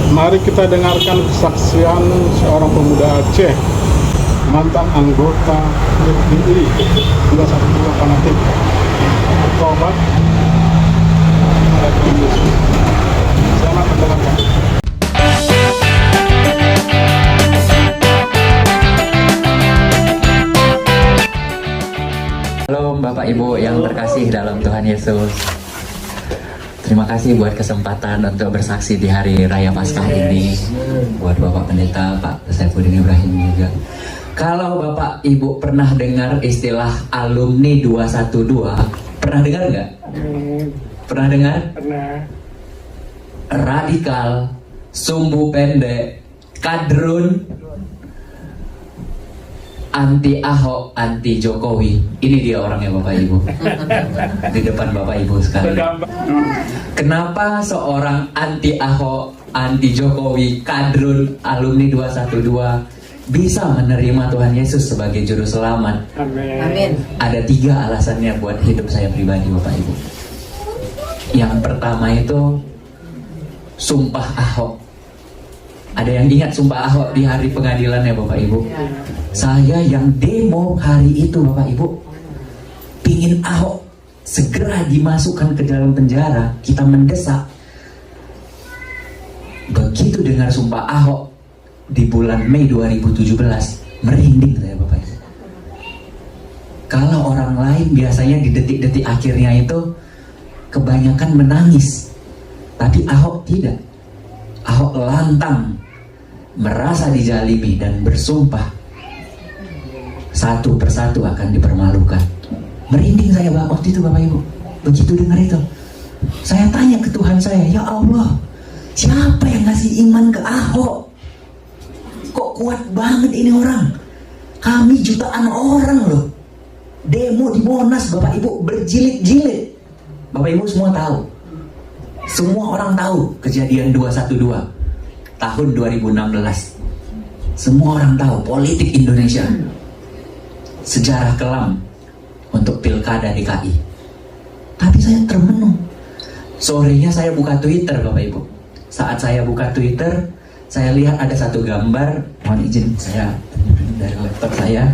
Mari kita dengarkan kesaksian seorang pemuda Aceh, mantan anggota FPI 212 fanatik, bertobat pada Tuhan Yesus. Selamat mendengarkan. Halo Bapak Ibu yang terkasih dalam Tuhan Yesus. Terima kasih buat kesempatan untuk bersaksi di hari Raya Paskah ini. Buat Bapak Pendeta, Pak Saifuddin Ibrahim juga. Kalau Bapak Ibu pernah dengar istilah alumni 212, pernah dengar nggak? Pernah dengar? Pernah. Radikal, sumbu pendek, kadrun, anti Ahok, anti Jokowi. Ini dia orangnya Bapak Ibu. Di depan Bapak Ibu sekalian. Kenapa seorang anti Ahok, anti Jokowi, kadrun, alumni 212 bisa menerima Tuhan Yesus sebagai juru selamat? Amin. Amin. Ada 3 alasannya buat hidup saya pribadi Bapak Ibu. Yang pertama itu sumpah Ahok. Ada yang ingat sumpah Ahok di hari pengadilan ya Bapak Ibu? Saya yang demo hari itu Bapak Ibu, pingin Ahok segera dimasukkan ke dalam penjara. Kita mendesak. Begitu dengar sumpah Ahok di bulan Mei 2017, merinding saya Bapak Ibu. Kalau orang lain biasanya di detik-detik akhirnya itu kebanyakan menangis, tapi Ahok tidak. Ahok lantang, merasa dijalibi dan bersumpah satu persatu akan dipermalukan. Merinding saya waktu itu Bapak Ibu. Begitu dengar itu, saya tanya ke Tuhan saya, ya Allah, siapa yang ngasih iman ke Ahok? Kok kuat banget ini orang? Kami jutaan orang loh, demo di Monas Bapak Ibu, berjilid-jilid. Bapak Ibu semua tahu, semua orang tahu kejadian 212 tahun 2016. Semua orang tahu politik Indonesia, sejarah kelam untuk pilkada DKI. Tapi saya termenung. Sorenya saya buka Twitter Bapak Ibu. Saat saya buka Twitter, saya lihat ada satu gambar. Mohon izin saya dari laptop saya.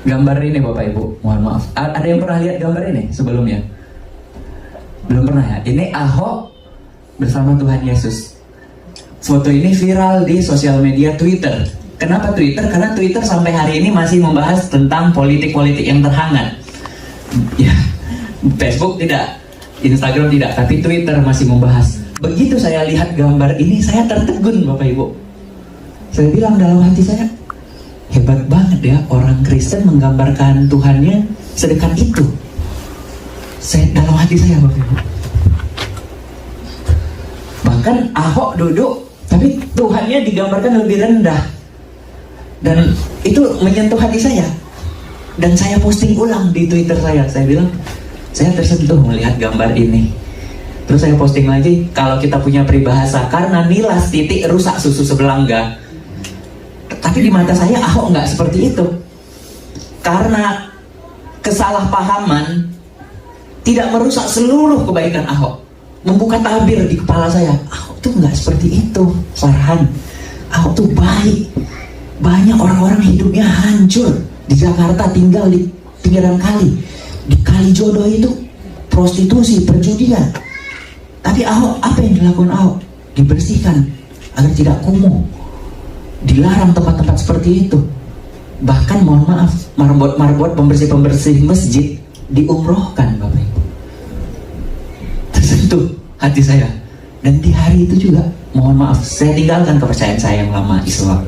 Gambar ini Bapak Ibu, mohon maaf. Ada yang pernah lihat gambar ini sebelumnya? Belum pernah ya? Ini Ahok bersama Tuhan Yesus. Foto ini viral di sosial media Twitter. Kenapa Twitter? Karena Twitter sampai hari ini masih membahas tentang politik-politik yang terhangat. Ya, Facebook tidak, Instagram tidak, tapi Twitter masih membahas. Begitu saya lihat gambar ini, saya tertegun Bapak Ibu. Saya bilang dalam hati saya, hebat banget ya orang Kristen menggambarkan Tuhannya sedekat itu. Saya dalam hati saya Bapak Ibu. Bahkan Ahok duduk, tapi Tuhannya digambarkan lebih rendah. Dan itu menyentuh hati saya. Dan saya posting ulang di Twitter saya. Saya bilang, saya tersentuh melihat gambar ini. Terus saya posting lagi, kalau kita punya peribahasa, karena nilas titik rusak susu sebelangga. Tapi di mata saya Ahok nggak seperti itu. Karena kesalahpahaman tidak merusak seluruh kebaikan Ahok. Membuka tabir di kepala saya, Ahok tuh nggak seperti itu, Farhan. Ahok tuh baik. Banyak orang-orang hidupnya hancur di Jakarta, tinggal di pinggiran kali. Di kali jodoh itu prostitusi, perjudian. Tapi Ahok, apa yang dilakukan Ahok? Dibersihkan agar tidak kumuh. Dilarang tempat-tempat seperti itu. Bahkan mohon maaf, marbot pembersih-pembersih masjid diumrohkan Bapak Ibu. Tersentuh hati saya. Dan di hari itu juga, mohon maaf, saya tinggalkan kepercayaan saya yang lama Islam.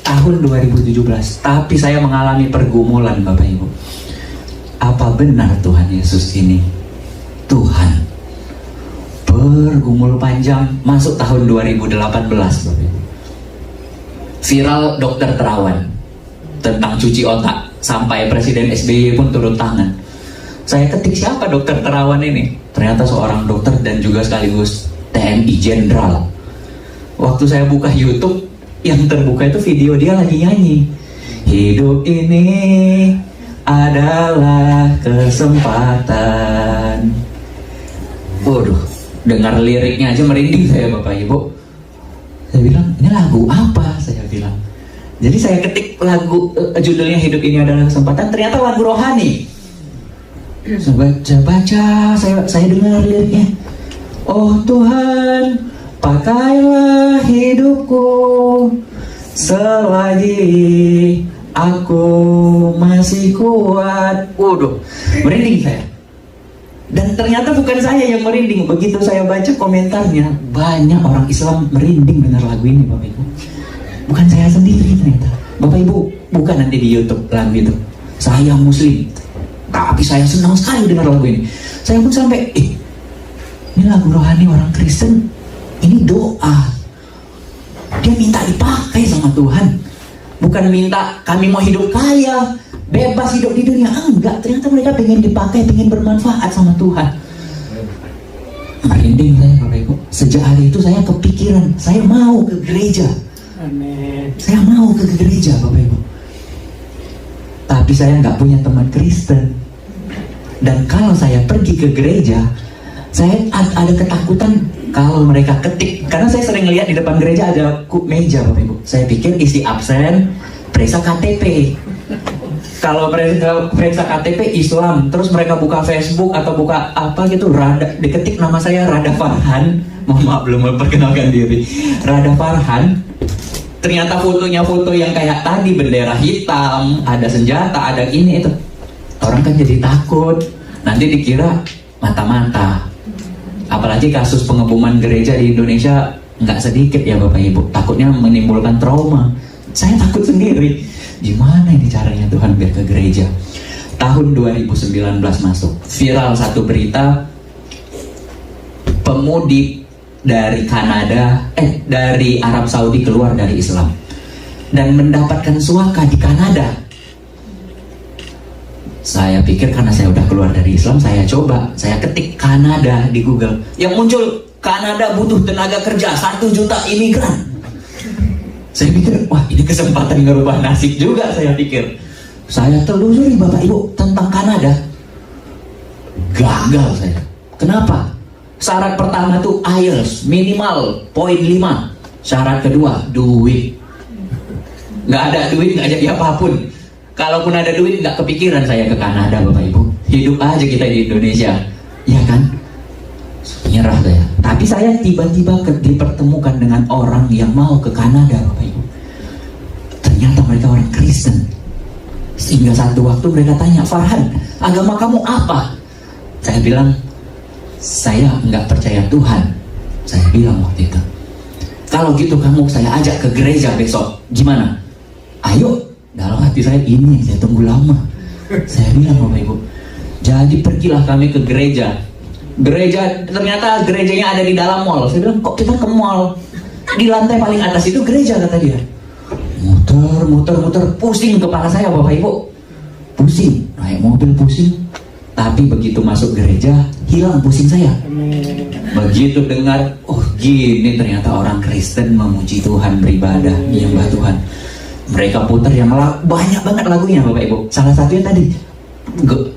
Tahun 2017, tapi saya mengalami pergumulan Bapak Ibu. Apa benar Tuhan Yesus ini Tuhan? Bergumul panjang, masuk tahun 2018 Bapak Ibu. Viral dokter Terawan tentang cuci otak, sampai Presiden SBY pun turun tangan. Saya ketik siapa dokter Terawan ini, ternyata seorang dokter dan juga sekaligus TNI Jenderal. Waktu saya buka YouTube, yang terbuka itu video dia lagi nyanyi. Hidup ini adalah kesempatan. Waduh, dengar liriknya aja merinding saya Bapak Ibu. Saya bilang, ini lagu apa? Saya bilang. Jadi saya ketik lagu, judulnya Hidup Ini Adalah Kesempatan, ternyata lagu rohani. Saya baca, saya dengar liriknya. Oh Tuhan, pakailah hidupku selagi aku masih kuat. Waduh, merinding saya. Dan ternyata bukan saya yang merinding. Begitu saya baca komentarnya, banyak orang Islam merinding dengar lagu ini Bapak Ibu. Bukan saya sendiri ternyata. Bapak Ibu, bukan nanti di YouTube lagu itu. Saya Muslim, tapi saya senang sekali dengar lagu ini. Saya pun sampai, ini lagu rohani orang Kristen. Ini doa. Dia minta dipakai sama Tuhan. Bukan minta kami mau hidup kaya, bebas hidup di dunia. Enggak, ternyata mereka pengen dipakai, pengen bermanfaat sama Tuhan. Merinding saya Bapak Ibu. Sejak hari itu saya kepikiran, saya mau ke gereja. Amin. Saya mau ke gereja Bapak Ibu. Tapi saya nggak punya teman Kristen. Dan kalau saya pergi ke gereja, saya ada ketakutan kalau mereka ketik, karena saya sering lihat di depan gereja ada meja Bapak Ibu. Saya pikir isi absen, periksa KTP. Kalau mereka periksa KTP Islam, terus mereka buka Facebook atau buka apa gitu, diketik nama saya Rada Farhan. Mohon maaf belum memperkenalkan diri. Rada Farhan. Ternyata fotonya foto yang kayak tadi, bendera hitam, ada senjata, ada ini itu. Orang kan jadi takut. Nanti dikira mata-mata. Apalagi kasus pengeboman gereja di Indonesia nggak sedikit ya Bapak Ibu. Takutnya menimbulkan trauma. Saya takut sendiri. Gimana ini caranya Tuhan biar ke gereja? Tahun 2019 masuk. Viral satu berita, pemudik dari Kanada, dari Arab Saudi keluar dari Islam dan mendapatkan suaka di Kanada. Saya pikir karena saya udah keluar dari Islam, saya coba, saya ketik Kanada di Google. Yang muncul, Kanada butuh tenaga kerja 1 juta imigran. Saya pikir, wah ini kesempatan ngerubah nasib juga, saya pikir. Saya telusuri Bapak Ibu tentang Kanada. Gagal saya. Kenapa? Syarat pertama tuh IELTS minimal poin 5. Syarat kedua, duit. Nggak ada duit, nggak jadi apapun. Kalaupun ada duit, nggak kepikiran saya ke Kanada Bapak Ibu. Hidup aja kita di Indonesia, ya kan? Nyerah saya. Tapi saya tiba-tiba dipertemukan dengan orang yang mau ke Kanada Bapak Ibu. Ternyata mereka orang Kristen. Sehingga satu waktu mereka tanya, Farhan, agama kamu apa? Saya bilang, saya nggak percaya Tuhan. Saya bilang waktu itu. Kalau gitu kamu saya ajak ke gereja besok. Gimana? Ayo. Dalam hati saya, ini saya tunggu lama. Saya bilang Bapak Ibu, jadi pergilah kami ke gereja. Ternyata gerejanya ada di dalam mall. Saya bilang, kok kita ke mall? Di lantai paling atas itu gereja, kata dia. Muter, pusing kepala saya Bapak Ibu. Pusing, naik mobil pusing. Tapi begitu masuk gereja, hilang pusing saya. Begitu dengar, oh gini ternyata orang Kristen memuji Tuhan, beribadah, menyembah Tuhan. Mereka putar yang banyak banget lagunya Bapak Ibu. Salah satunya tadi,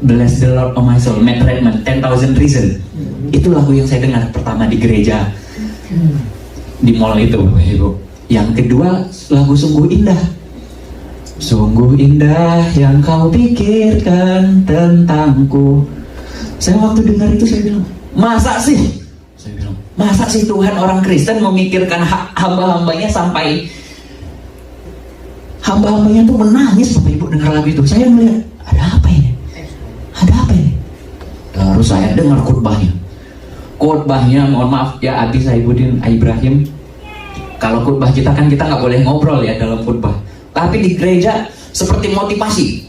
Bless the Lord of my soul, Matt Redman, 10,000 Reasons. Itu lagu yang saya dengar pertama di gereja, di mall itu Bapak Ibu. Yang kedua, lagu Sungguh Indah. Sungguh indah yang kau pikirkan tentangku. Saya waktu dengar itu saya bilang, masa sih? Saya bilang, masa sih Tuhan orang Kristen memikirkan hamba-hambanya sampai hamba-hambanya tuh menangis Bapak Ibu dengar lagu itu. Saya melihat, ada apa ini? Ada apa ini? Lalu saya dengar khotbahnya, mohon maaf ya Abi Saibuddin Ibrahim. Kalau khotbah kita kan kita nggak boleh ngobrol ya dalam khotbah. Tapi di gereja seperti motivasi.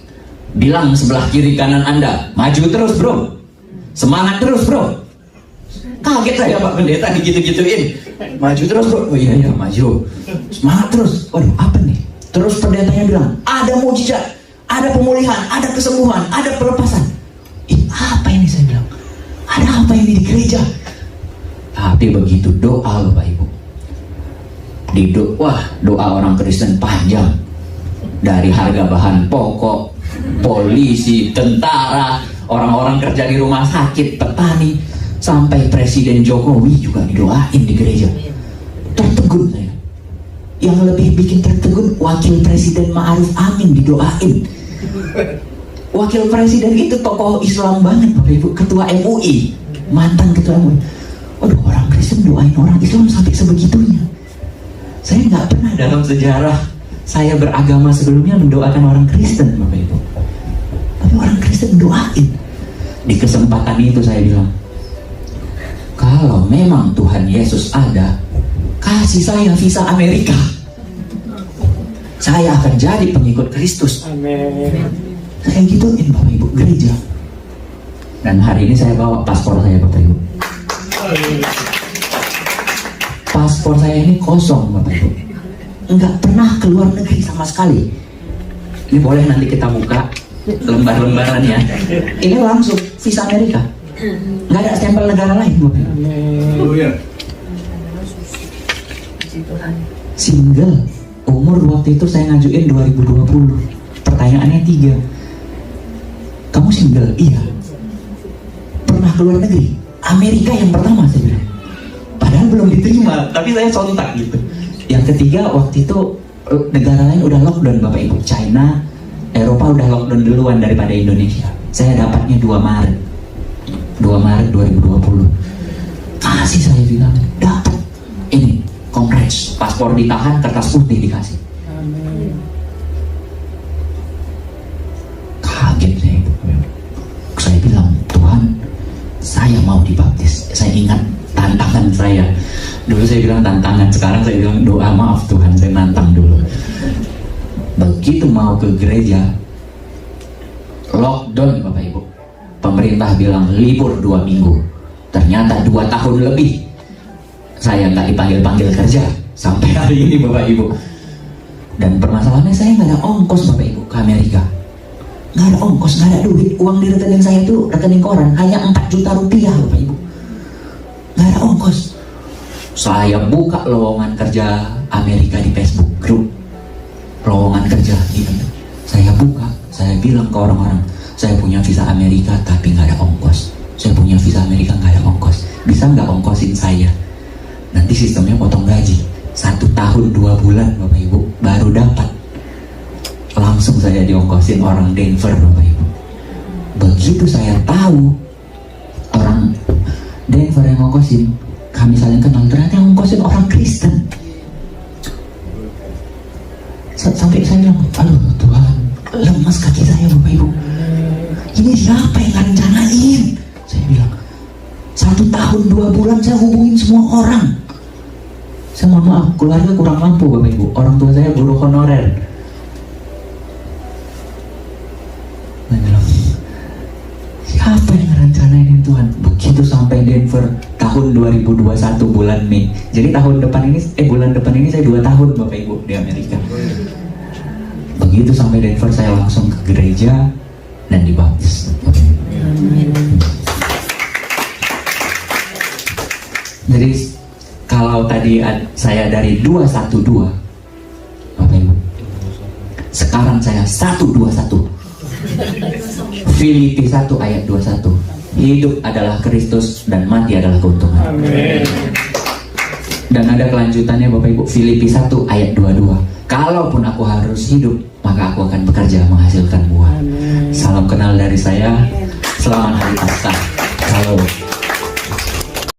Bilang sebelah kiri kanan Anda, maju terus bro, semangat terus bro. Kaget saya Pak Pendeta digitu-gituin. Maju terus bro, oh iya maju, semangat terus. Waduh apa nih? Terus pendetanya bilang, ada mujizat, ada pemulihan, ada kesembuhan, ada pelepasan. Apa ini saya bilang? Ada apa ini di gereja? Tapi begitu doa Bapak Ibu, Wah, doa orang Kristen panjang. Dari harga bahan pokok, polisi, tentara, orang-orang kerja di rumah sakit, petani, sampai Presiden Jokowi juga didoain di gereja. Tertegun saya. Yang lebih bikin tertegun, Wakil Presiden Ma'ruf Amin didoain. Wakil Presiden itu tokoh Islam banget, Bapak Ibu, ketua MUI, mantan ketua MUI. Waduh, orang Kristen doain orang Islam sampai sebegitunya. Saya nggak pernah dalam sejarah saya beragama sebelumnya mendoakan orang Kristen, Bapak Ibu. Tapi orang Kristen doain. Di kesempatan itu saya bilang, kalau memang Tuhan Yesus ada, kasih saya visa Amerika. Saya akan jadi pengikut Kristus. Amin. Saya gituin, Bapak Ibu, gereja. Dan hari ini saya bawa paspor saya, Bapak Ibu. Paspor saya ini kosong, Bapak Ibu. Enggak pernah keluar negeri sama sekali. Ini boleh nanti kita buka lembar-lembarannya. Ini langsung visa Amerika. Nggak ada stempel negara lain, Bapak Ibu. Single. Umur waktu itu saya ngajuin 2020. Pertanyaannya 3. Kamu single? Iya. Pernah keluar negeri? Amerika yang pertama, saya bilang. Padahal belum diterima, tapi saya sontak gitu. Yang ketiga, waktu itu negara lain udah lockdown, Bapak Ibu. China, Eropa udah lockdown duluan daripada Indonesia. Saya dapatnya 2 Maret 2020. Kasih, saya bilang, dapat. Ini, congrats, paspor ditahan, kertas putih dikasih. Amin. Kaget saya. Saya bilang, Tuhan, saya mau dibaptis. Saya ingat tantangan saya. Dulu saya bilang tantangan, sekarang saya bilang doa, maaf Tuhan, saya nantang dulu. Begitu mau ke gereja, lockdown, Bapak Ibu. Pemerintah bilang libur 2 minggu. Ternyata 2 tahun lebih saya nggak dipanggil-panggil kerja sampai hari ini, Bapak Ibu. Dan permasalahannya saya nggak ada ongkos, Bapak Ibu, ke Amerika. Nggak ada ongkos, nggak ada duit. Uang di rekening saya itu rekening koran, hanya 4 juta rupiah, Bapak Ibu. Nggak ada ongkos. Saya buka lowongan kerja Amerika di Facebook, grup lowongan kerja gitu. Saya buka, saya bilang ke orang-orang, saya punya visa Amerika tapi nggak ada ongkos. Saya punya visa Amerika nggak ada ongkos. Bisa nggak ongkosin saya? Nanti sistemnya potong gaji. 1 tahun 2 bulan, Bapak Ibu, baru dapat. Langsung saya diongkosin orang Denver, Bapak Ibu. Begitu saya tahu orang Denver yang ngongkosin, kami saling kenal, ternyata yang ngongkosin orang Kristen. Sampai saya bilang, aduh Tuhan, lemas kaki saya, Bapak Ibu. Ini siapa yang rencanain? Saya bilang, 1 tahun 2 bulan saya hubungin semua orang. Saya mohon maaf, keluarga kurang mampu, Bapak Ibu. Orang tua saya guru honorer. Saya bilang, siapa yang rencanain Tuhan? Begitu sampai Denver tahun 2021 bulan Mei. Jadi bulan depan ini saya 2 tahun, Bapak Ibu, di Amerika. Begitu sampai Denver, saya langsung ke gereja dan dibaptis. Jadi kalau tadi saya dari 212, Bapak Ibu, sekarang saya 121. Filipi 1 ayat 21. Hidup adalah Kristus dan mati adalah keuntungan. Amin. Dan ada kelanjutannya, Bapak Ibu, Filipi 1 ayat 22. Kalaupun aku harus hidup, maka aku akan bekerja menghasilkan buah. Amin. Salam kenal dari saya. Selamat Hari Paskah. Salam.